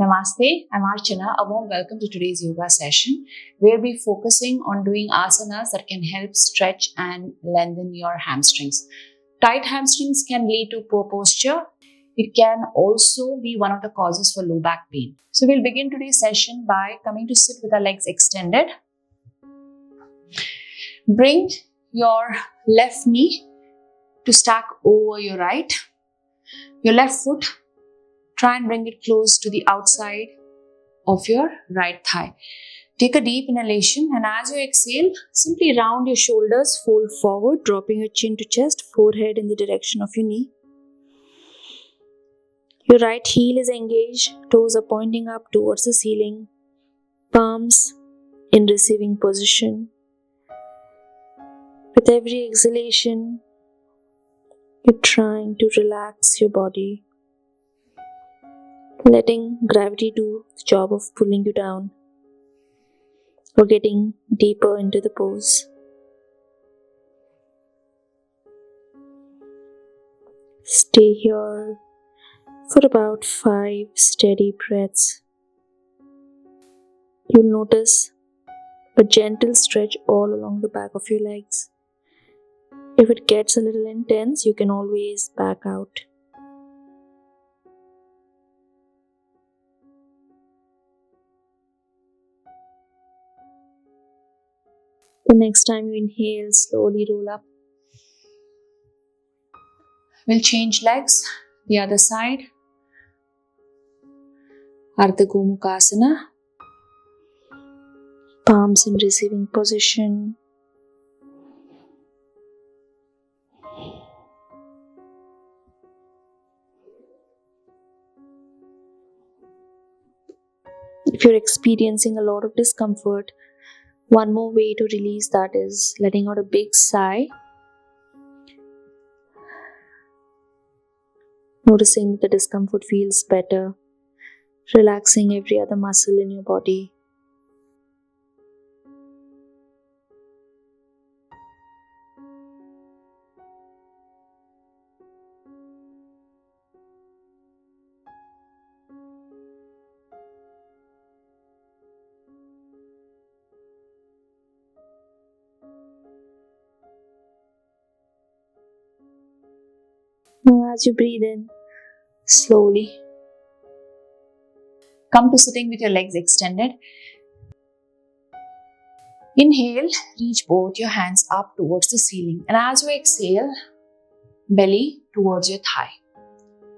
Namaste, I'm Archana. A warm welcome to today's yoga session. We'll be focusing on doing asanas that can help stretch and lengthen your hamstrings. Tight hamstrings can lead to poor posture. It can also be one of the causes for low back pain. So we'll begin today's session by coming to sit with our legs extended. Bring your left knee to stack over your right. Your left foot, try and bring it close to the outside of your right thigh. Take a deep inhalation, and as you exhale, simply round your shoulders, fold forward, dropping your chin to chest, forehead in the direction of your knee. Your right heel is engaged, toes are pointing up towards the ceiling, palms in receiving position. With every exhalation, you're trying to relax your body, letting gravity do the job of pulling you down or getting deeper into the pose. Stay here for about 5 steady breaths. You'll notice a gentle stretch all along the back of your legs. If it gets a little intense, you can always back out. The next time you inhale, slowly roll up. We'll change legs, the other side. Ardh Gomukasana. Palms in receiving position. If you're experiencing a lot of discomfort, one more way to release that is letting out a big sigh. Noticing the discomfort feels better. Relaxing every other muscle in your body. Now as you breathe in, slowly come to sitting with your legs extended. Inhale, reach both your hands up towards the ceiling, and as you exhale, belly towards your thigh.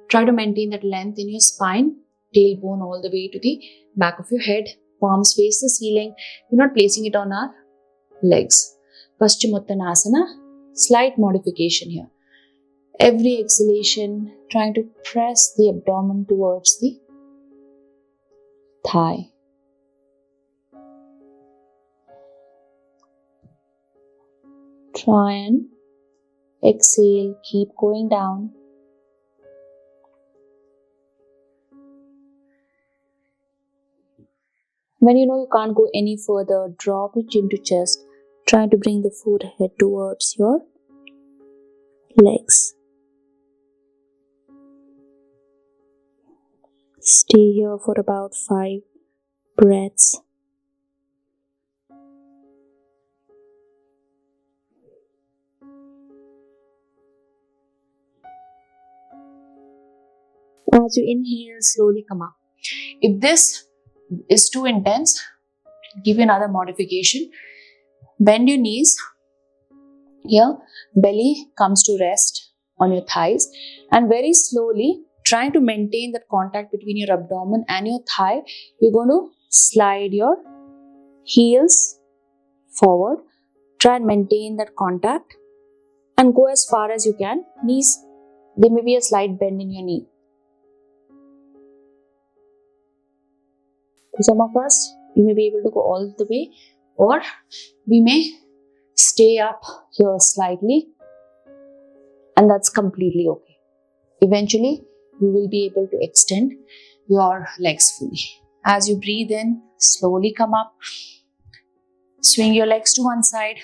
Try to maintain that length in your spine, tailbone all the way to the back of your head, palms face the ceiling. We're not placing it on our legs. Paschimottanasana, slight modification here. Every exhalation, trying to press the abdomen towards the thigh. Try and exhale, keep going down. When you know you can't go any further, drop your chin to chest, trying to bring the forehead towards your legs. Stay here for about 5 breaths. As you inhale, slowly come up. If this is too intense, give you another modification. Bend your knees. Here, belly comes to rest on your thighs, and very slowly, trying to maintain that contact between your abdomen and your thigh, you're going to slide your heels forward. Try and maintain that contact and go as far as you can. Knees, there may be a slight bend in your knee. For some of us, you may be able to go all the way, or we may stay up here slightly, and that's completely okay. Eventually, you will be able to extend your legs fully. As you breathe in, slowly come up. Swing your legs to one side.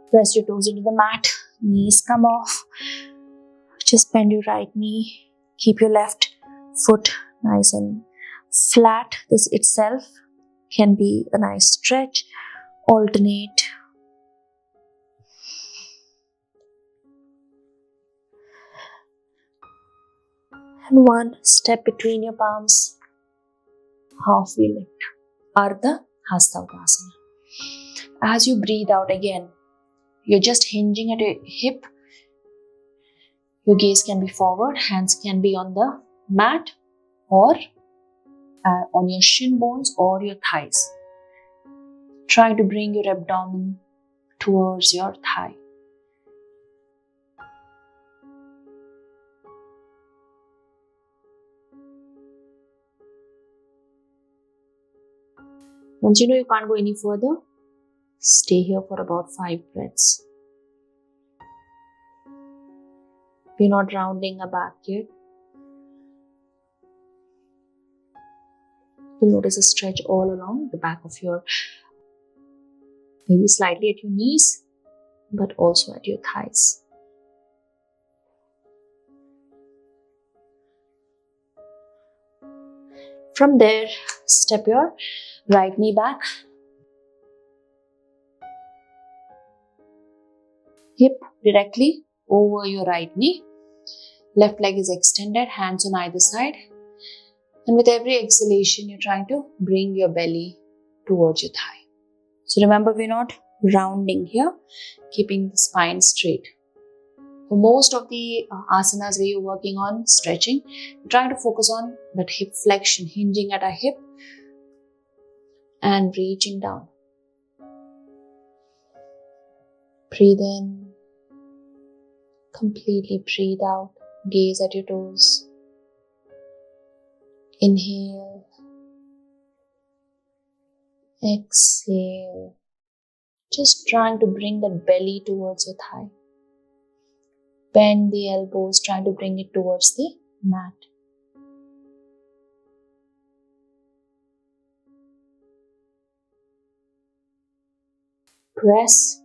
Press your toes into the mat. Knees come off. Just bend your right knee. Keep your left Foot nice and flat. This itself can be a nice stretch. Alternate. And one step between your palms. Halfway lift. Ardha Uttanasana. As you breathe out again, you're just hinging at your hip. Your gaze can be forward, hands can be on the mat or on your shin bones or your thighs. Try to bring your abdomen towards your thigh. Once you know you can't go any further, stay here for about 5 breaths. We're not rounding our back yet. You'll notice a stretch all along the back of your, maybe slightly at your knees, but also at your thighs. From there, step your right knee back. Hip directly over your right knee. Left leg is extended, hands on either side. And with every exhalation, you're trying to bring your belly towards your thigh. So remember, we're not rounding here, keeping the spine straight. For most of the asanas where you're working on stretching, you're trying to focus on that hip flexion, hinging at our hip and reaching down. Breathe in. Completely breathe out. Gaze at your toes. Inhale. Exhale. Just trying to bring that belly towards your thigh. Bend the elbows, trying to bring it towards the mat. Press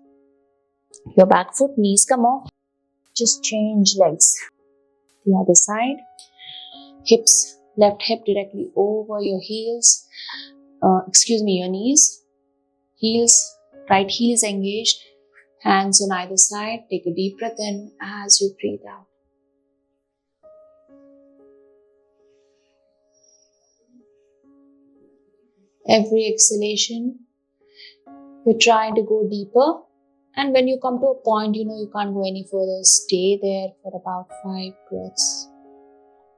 your back foot, knees come off. Just change legs. The other side. Hips, left hip directly over your heels. Your knees. Heels, right heel is engaged. Hands on either side. Take a deep breath in as you breathe out. Every exhalation, you're trying to go deeper. And when you come to a point, you know you can't go any further, stay there for about 5 breaths.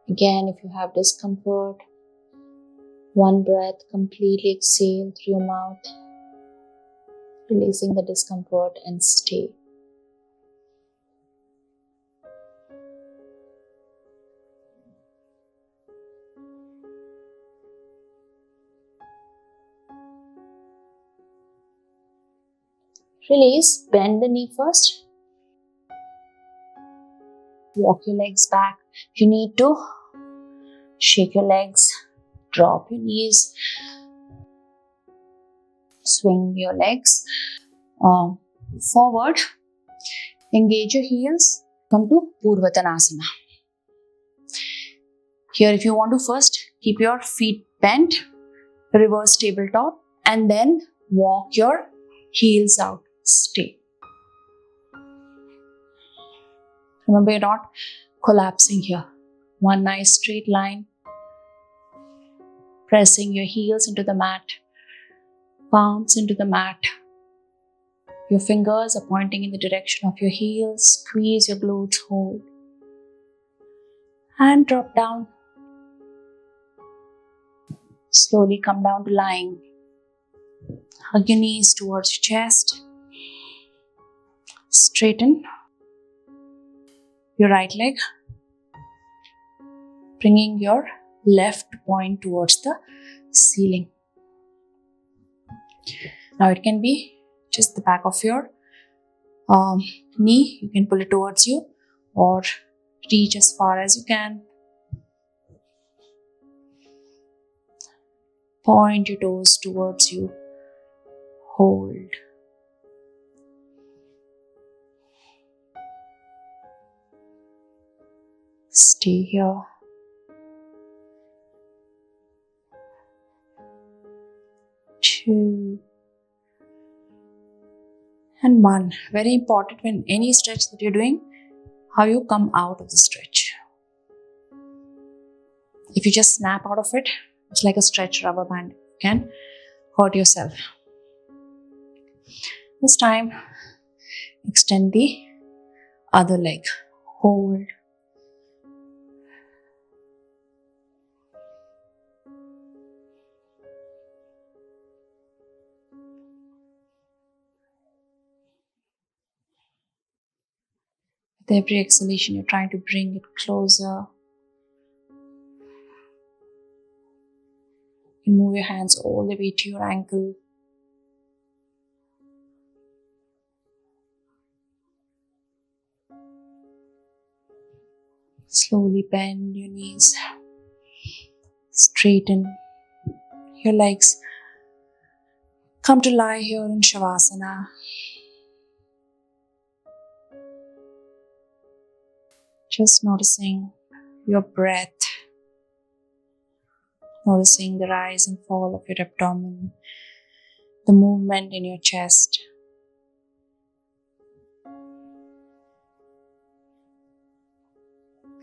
Again, if you have discomfort, 1 breath, completely exhale through your mouth, releasing the discomfort and stay. Release, bend the knee first. Walk your legs back. If you need to, shake your legs, drop your knees, swing your legs forward, engage your heels, come to Purvottanasana. Here, if you want to first keep your feet bent, reverse tabletop, and then walk your heels out. Stay. Remember, you're not collapsing here. One nice straight line. Pressing your heels into the mat. Palms into the mat. Your fingers are pointing in the direction of your heels. Squeeze your glutes, hold. And drop down. Slowly come down to lying. Hug your knees towards your chest. Straighten your right leg, bringing your left point towards the ceiling. Now it can be just the back of your knee. You can pull it towards you or reach as far as you can. Point your toes towards you. Hold. Stay here. 2, and 1. Very important when any stretch that you're doing, how you come out of the stretch. If you just snap out of it, it's like a stretch rubber band. You can hurt yourself. This time, extend the other leg. Hold. With every exhalation, you're trying to bring it closer. You move your hands all the way to your ankle. Slowly bend your knees. Straighten your legs. Come to lie here in Shavasana. Just noticing your breath. Noticing the rise and fall of your abdomen, the movement in your chest.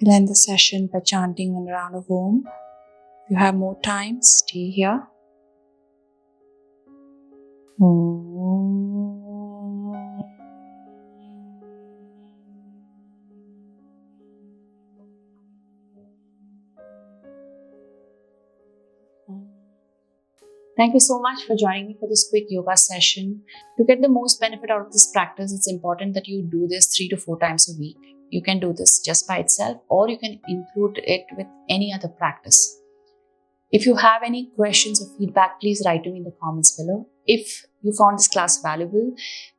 We'll end the session by chanting one round of Om. If you have more time, stay here. Om. Thank you so much for joining me for this quick yoga session. To get the most benefit out of this practice, it's important that you do this 3 to 4 times a week. You can do this just by itself, or you can include it with any other practice. If you have any questions or feedback, please write to me in the comments below. If you found this class valuable,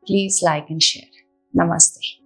please like and share. Namaste.